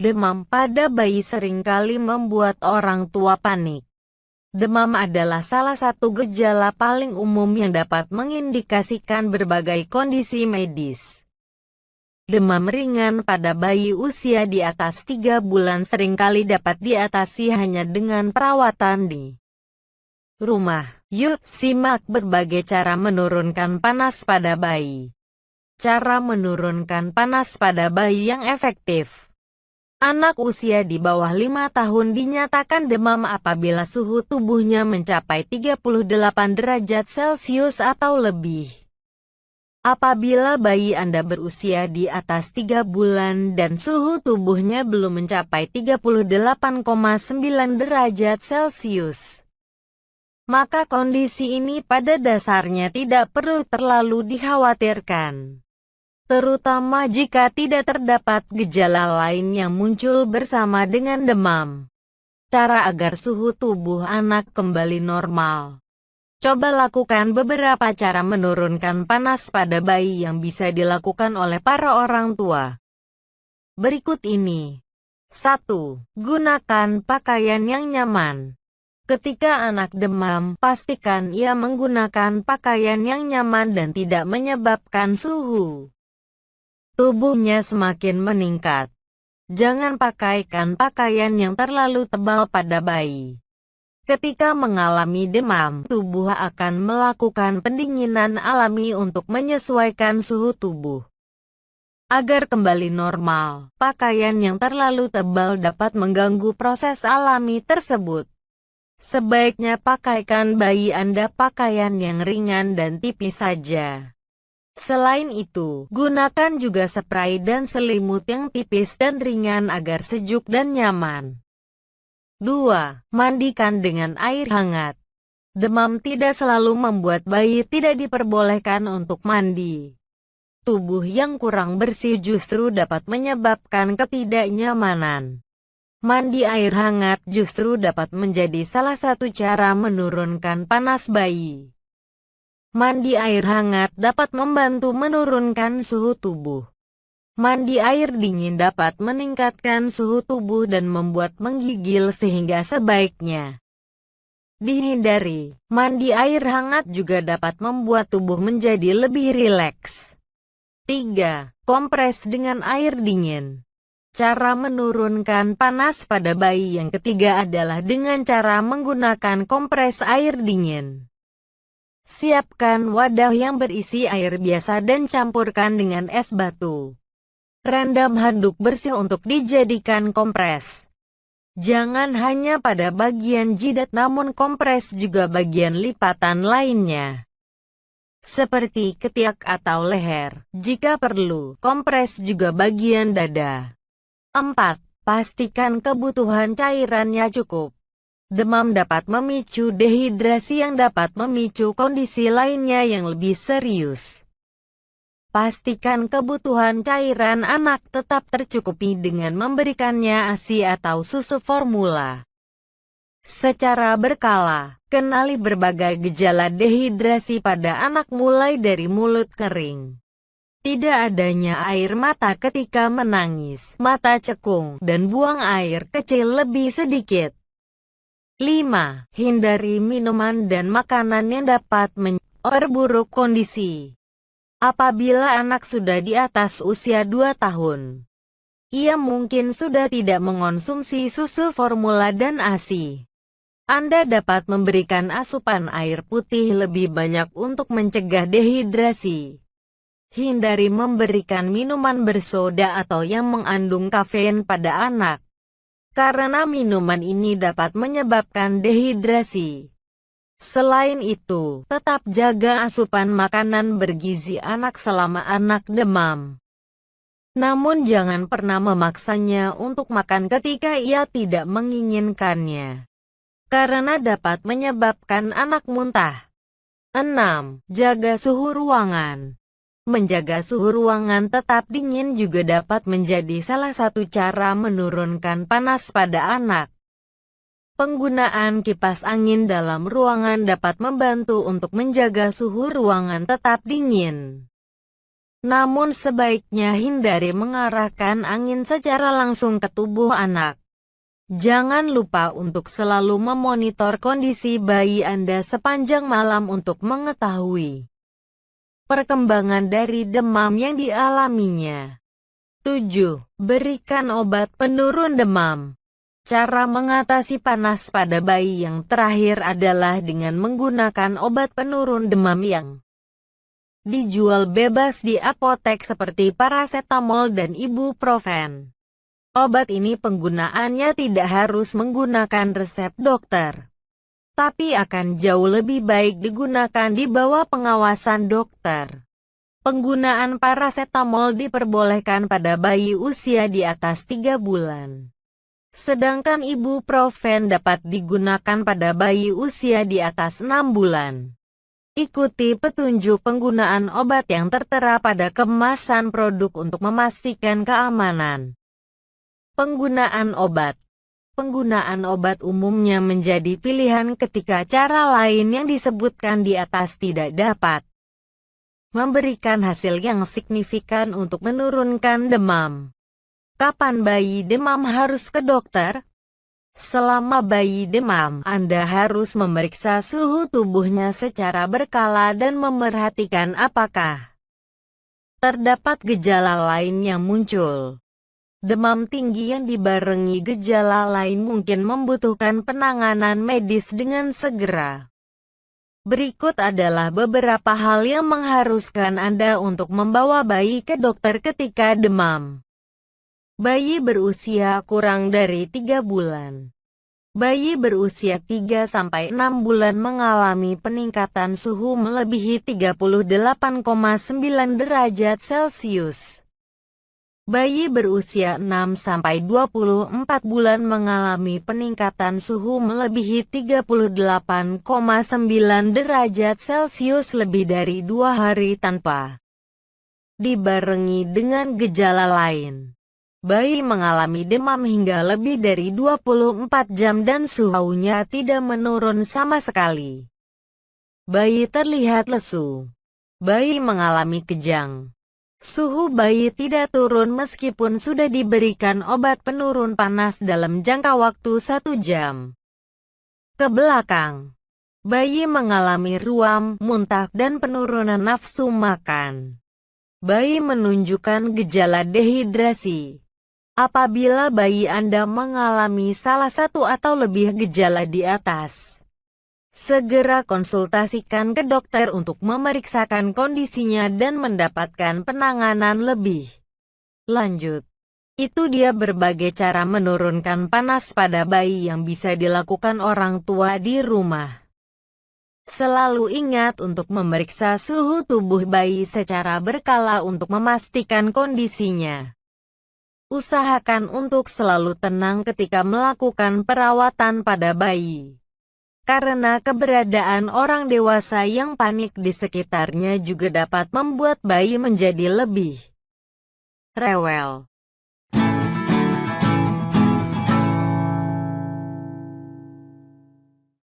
Demam pada bayi seringkali membuat orang tua panik. Demam adalah salah satu gejala paling umum yang dapat mengindikasikan berbagai kondisi medis. Demam ringan pada bayi usia di atas 3 bulan seringkali dapat diatasi hanya dengan perawatan di rumah. Yuk simak berbagai cara menurunkan panas pada bayi. Cara menurunkan panas pada bayi yang efektif. Anak usia di bawah 5 tahun dinyatakan demam apabila suhu tubuhnya mencapai 38 derajat Celcius atau lebih. Apabila bayi Anda berusia di atas 3 bulan dan suhu tubuhnya belum mencapai 38,9 derajat Celcius, maka kondisi ini pada dasarnya tidak perlu terlalu dikhawatirkan, terutama jika tidak terdapat gejala lain yang muncul bersama dengan demam. Cara agar suhu tubuh anak kembali normal. Coba lakukan beberapa cara menurunkan panas pada bayi yang bisa dilakukan oleh para orang tua. Berikut ini. 1. Gunakan pakaian yang nyaman. Ketika anak demam, pastikan ia menggunakan pakaian yang nyaman dan tidak menyebabkan suhu tubuhnya semakin meningkat. Jangan pakaikan pakaian yang terlalu tebal pada bayi. Ketika mengalami demam, tubuh akan melakukan pendinginan alami untuk menyesuaikan suhu tubuh. Agar kembali normal, pakaian yang terlalu tebal dapat mengganggu proses alami tersebut. Sebaiknya pakaikan bayi Anda pakaian yang ringan dan tipis saja. Selain itu, gunakan juga spray dan selimut yang tipis dan ringan agar sejuk dan nyaman. 2. Mandikan dengan air hangat. Demam tidak selalu membuat bayi tidak diperbolehkan untuk mandi. Tubuh yang kurang bersih justru dapat menyebabkan ketidaknyamanan. Mandi air hangat justru dapat menjadi salah satu cara menurunkan panas bayi. Mandi air hangat dapat membantu menurunkan suhu tubuh. Mandi air dingin dapat meningkatkan suhu tubuh dan membuat menggigil sehingga sebaiknya dihindari. Mandi air hangat juga dapat membuat tubuh menjadi lebih rileks. 3. Kompres dengan air dingin. Cara menurunkan panas pada bayi yang ketiga adalah dengan cara menggunakan kompres air dingin. Siapkan wadah yang berisi air biasa dan campurkan dengan es batu. Rendam handuk bersih untuk dijadikan kompres. Jangan hanya pada bagian jidat namun kompres juga bagian lipatan lainnya, seperti ketiak atau leher. Jika perlu, kompres juga bagian dada. 4. Pastikan kebutuhan cairannya cukup. Demam dapat memicu dehidrasi yang dapat memicu kondisi lainnya yang lebih serius. Pastikan kebutuhan cairan anak tetap tercukupi dengan memberikannya ASI atau susu formula secara berkala. Kenali berbagai gejala dehidrasi pada anak mulai dari mulut kering, tidak adanya air mata ketika menangis, mata cekung, dan buang air kecil lebih sedikit. 5. Hindari minuman dan makanan yang dapat memperburuk kondisi. Apabila anak sudah di atas usia 2 tahun, ia mungkin sudah tidak mengonsumsi susu formula dan ASI. Anda dapat memberikan asupan air putih lebih banyak untuk mencegah dehidrasi. Hindari memberikan minuman bersoda atau yang mengandung kafein pada anak, karena minuman ini dapat menyebabkan dehidrasi. Selain itu, tetap jaga asupan makanan bergizi anak selama anak demam. Namun jangan pernah memaksanya untuk makan ketika ia tidak menginginkannya, karena dapat menyebabkan anak muntah. 6. Jaga suhu ruangan. Menjaga suhu ruangan tetap dingin juga dapat menjadi salah satu cara menurunkan panas pada anak. Penggunaan kipas angin dalam ruangan dapat membantu untuk menjaga suhu ruangan tetap dingin. Namun sebaiknya hindari mengarahkan angin secara langsung ke tubuh anak. Jangan lupa untuk selalu memonitor kondisi bayi Anda sepanjang malam untuk mengetahui perkembangan dari demam yang dialaminya. 7. Berikan obat penurun demam. Cara mengatasi panas pada bayi yang terakhir adalah dengan menggunakan obat penurun demam yang dijual bebas di apotek seperti paracetamol dan ibuprofen. Obat ini penggunaannya tidak harus menggunakan resep dokter, tapi akan jauh lebih baik digunakan di bawah pengawasan dokter. Penggunaan paracetamol diperbolehkan pada bayi usia di atas 3 bulan. Sedangkan ibuprofen dapat digunakan pada bayi usia di atas 6 bulan. Ikuti petunjuk penggunaan obat yang tertera pada kemasan produk untuk memastikan keamanan. Penggunaan obat. Penggunaan obat umumnya menjadi pilihan ketika cara lain yang disebutkan di atas tidak dapat memberikan hasil yang signifikan untuk menurunkan demam. Kapan bayi demam harus ke dokter? Selama bayi demam, Anda harus memeriksa suhu tubuhnya secara berkala dan memerhatikan apakah terdapat gejala lain yang muncul. Demam tinggi yang dibarengi gejala lain mungkin membutuhkan penanganan medis dengan segera. Berikut adalah beberapa hal yang mengharuskan Anda untuk membawa bayi ke dokter ketika demam. Bayi berusia kurang dari 3 bulan. Bayi berusia 3-6 bulan mengalami peningkatan suhu melebihi 38,9 derajat Celcius. Bayi berusia 6-24 bulan mengalami peningkatan suhu melebihi 38,9 derajat Celcius lebih dari 2 hari tanpa dibarengi dengan gejala lain. Bayi mengalami demam hingga lebih dari 24 jam dan suhunya tidak menurun sama sekali. Bayi terlihat lesu. Bayi mengalami kejang. Suhu bayi tidak turun meskipun sudah diberikan obat penurun panas dalam jangka waktu 1 jam. Ke belakang. Bayi mengalami ruam, muntah, dan penurunan nafsu makan. Bayi menunjukkan gejala dehidrasi. Apabila bayi Anda mengalami salah satu atau lebih gejala di atas, segera konsultasikan ke dokter untuk memeriksakan kondisinya dan mendapatkan penanganan lebih lanjut. Itu dia berbagai cara menurunkan panas pada bayi yang bisa dilakukan orang tua di rumah. Selalu ingat untuk memeriksa suhu tubuh bayi secara berkala untuk memastikan kondisinya. Usahakan untuk selalu tenang ketika melakukan perawatan pada bayi. Karena keberadaan orang dewasa yang panik di sekitarnya juga dapat membuat bayi menjadi lebih rewel.